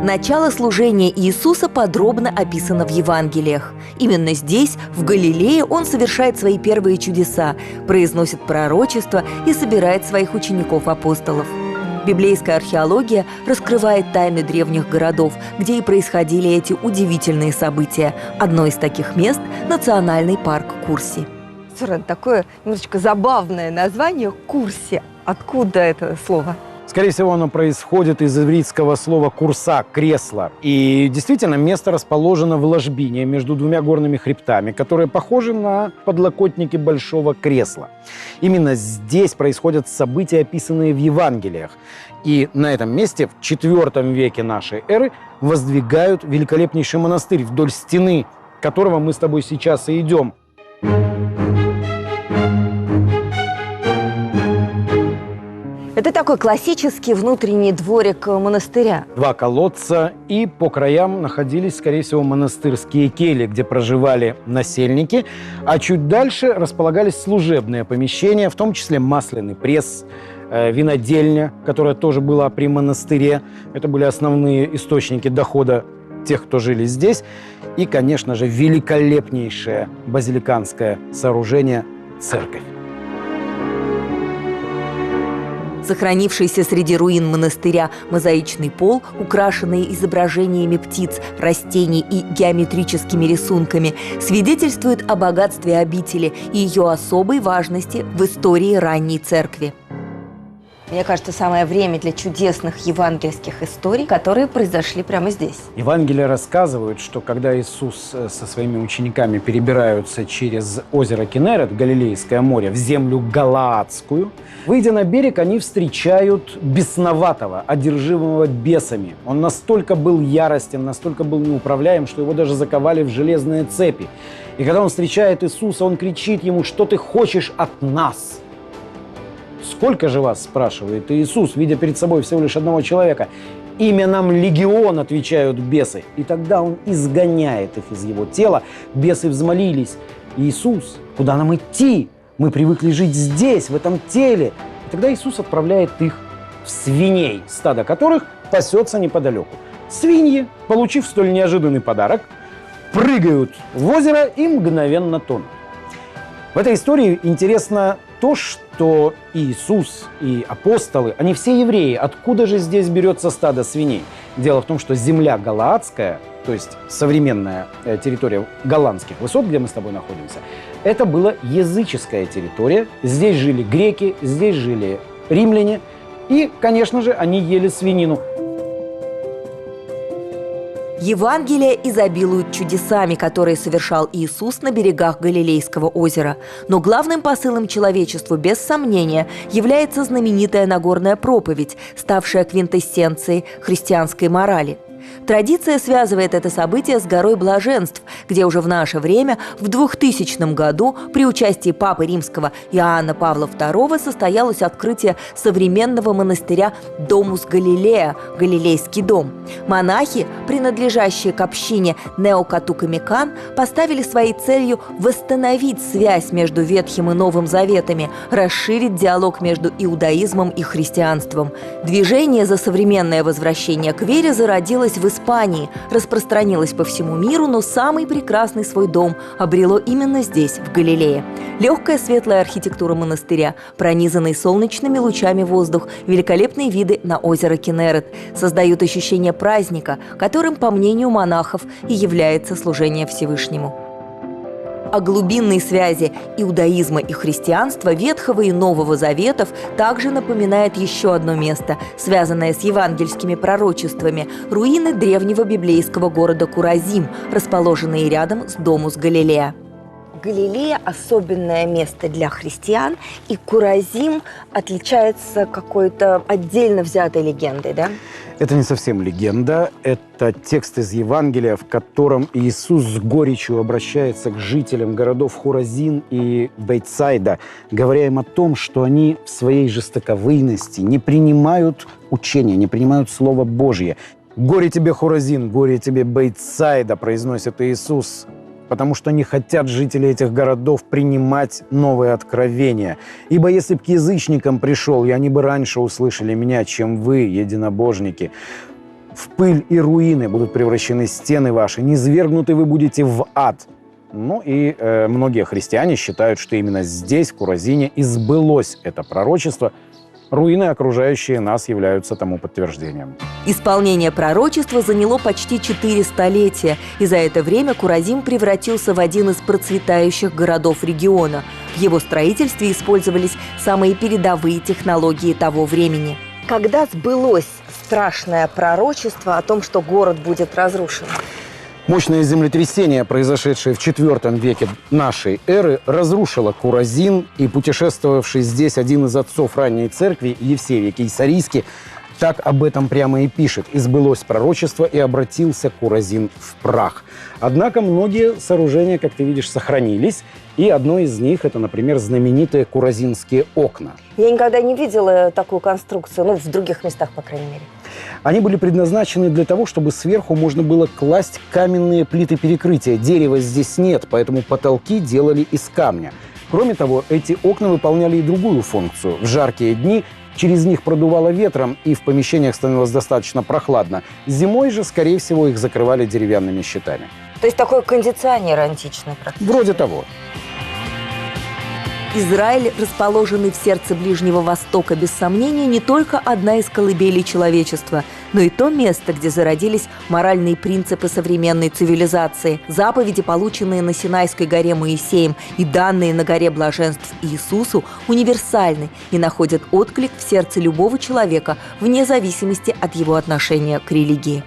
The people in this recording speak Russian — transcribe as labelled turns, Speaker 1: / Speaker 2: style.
Speaker 1: Начало служения Иисуса подробно описано в Евангелиях. Именно здесь, в Галилее, Он совершает свои первые чудеса, произносит пророчества и собирает своих учеников-апостолов. Библейская археология раскрывает тайны древних городов, где и происходили эти удивительные события. Одно из таких мест – национальный парк Курси.
Speaker 2: Такое немножечко забавное название «Курси». Откуда это слово?
Speaker 3: Скорее всего, оно происходит из ивритского слова «курса» – «кресло». И действительно, место расположено в ложбине между двумя горными хребтами, которые похожи на подлокотники большого кресла. Именно здесь происходят события, описанные в Евангелиях. И на этом месте в IV веке нашей эры воздвигают великолепнейший монастырь, вдоль стены которого мы с тобой сейчас и идем.
Speaker 2: Это такой классический внутренний дворик монастыря.
Speaker 3: Два колодца, и по краям находились, скорее всего, монастырские кельи, где проживали насельники, а чуть дальше располагались служебные помещения, в том числе масляный пресс, винодельня, которая тоже была при монастыре. Это были основные источники дохода тех, кто жили здесь. И, конечно же, великолепнейшее базиликанское сооружение – церковь.
Speaker 1: Сохранившийся среди руин монастыря мозаичный пол, украшенный изображениями птиц, растений и геометрическими рисунками, свидетельствует о богатстве обители и ее особой важности в истории ранней церкви.
Speaker 2: Мне кажется, самое время для чудесных евангельских историй, которые произошли прямо здесь.
Speaker 3: Евангелия рассказывают, что когда Иисус со своими учениками перебираются через озеро Кенерет, Галилейское море, в землю Галаадскую, выйдя на берег, они встречают бесноватого, одержимого бесами. Он настолько был яростен, настолько был неуправляем, что его даже заковали в железные цепи. И когда он встречает Иисуса, он кричит ему: «Что ты хочешь от нас?» «Сколько же вас?» – спрашивает Иисус, видя перед собой всего лишь одного человека. «Имя нам легион», – отвечают бесы. И тогда он изгоняет их из его тела. Бесы взмолились: «Иисус, куда нам идти? Мы привыкли жить здесь, в этом теле». И тогда Иисус отправляет их в свиней, стадо которых пасется неподалеку. Свиньи, получив столь неожиданный подарок, прыгают в озеро и мгновенно тонут. В этой истории интересно то, что Иисус и апостолы, они все евреи. Откуда же здесь берется стадо свиней? Дело в том, что земля Галаадская, то есть современная территория голландских высот, где мы с тобой находимся, это была языческая территория. Здесь жили греки, здесь жили римляне. И, конечно же, они ели свинину.
Speaker 1: Евангелия изобилуют чудесами, которые совершал Иисус на берегах Галилейского озера. Но главным посылом человечеству, без сомнения, является знаменитая Нагорная проповедь, ставшая квинтэссенцией христианской морали. Традиция связывает это событие с горой Блаженств, где уже в наше время, в 2000 году, при участии папы римского Иоанна Павла II состоялось открытие современного монастыря Домус Галилея, Галилейский дом. Монахи, принадлежащие к общине Неокатукамикан, поставили своей целью восстановить связь между Ветхим и Новым Заветами, расширить диалог между иудаизмом и христианством. Движение за современное возвращение к вере зародилось в Испании, распространилось по всему миру, но самый прекрасный свой дом обрело именно здесь, в Галилее. Легкая светлая архитектура монастыря, пронизанный солнечными лучами воздух, великолепные виды на озеро Кенерет создают ощущение праздника, которым, по мнению монахов, и является служение Всевышнему. О глубинной связи иудаизма и христианства, Ветхого и Нового Заветов также напоминает еще одно место, связанное с евангельскими пророчествами – руины древнего библейского города Куразим, расположенные рядом с Домус Галилея.
Speaker 2: Галилея – особенное место для христиан, и Куразим отличается какой-то отдельно взятой легендой, да?
Speaker 3: Это не совсем легенда, это текст из Евангелия, в котором Иисус с горечью обращается к жителям городов Хуразин и Бейтсайда, говоря им о том, что они в своей жестоковыйности не принимают учения, не принимают Слово Божье. «Горе тебе, Хуразин, горе тебе, Бейтсайда», произносит Иисус, потому что не хотят жители этих городов принимать новые откровения. «Ибо если б к язычникам пришел, и они бы раньше услышали меня, чем вы, единобожники». В пыль и руины будут превращены стены ваши, низвергнуты вы будете в ад. Ну и многие христиане считают, что именно здесь, в Куразине, и сбылось это пророчество. Руины, окружающие нас, являются тому подтверждением.
Speaker 1: Исполнение пророчества заняло почти 4 столетия, и за это время Куразим превратился в один из процветающих городов региона. В его строительстве использовались самые передовые технологии того времени.
Speaker 2: Когда сбылось страшное пророчество о том, что город будет разрушен?
Speaker 3: Мощное землетрясение, произошедшее в IV веке нашей эры, разрушило Куразин, и путешествовавший здесь один из отцов ранней церкви, Евсевий Кейсарийский, так об этом прямо и пишет. «И сбылось пророчество, и обратился Куразин в прах». Однако многие сооружения, как ты видишь, сохранились, и одно из них – это, например, знаменитые куразинские окна.
Speaker 2: Я никогда не видела такую конструкцию, в других местах, по крайней мере.
Speaker 3: Они были предназначены для того, чтобы сверху можно было класть каменные плиты перекрытия. Дерева здесь нет, поэтому потолки делали из камня. Кроме того, эти окна выполняли и другую функцию. В жаркие дни через них продувало ветром, и в помещениях становилось достаточно прохладно. Зимой же, скорее всего, их закрывали деревянными щитами.
Speaker 2: То есть такой кондиционер античный практически.
Speaker 3: Вроде того.
Speaker 1: Израиль, расположенный в сердце Ближнего Востока, без сомнения, не только одна из колыбелей человечества, но и то место, где зародились моральные принципы современной цивилизации. Заповеди, полученные на Синайской горе Моисеем и данные на горе блаженств Иисусу, универсальны и находят отклик в сердце любого человека вне зависимости от его отношения к религии.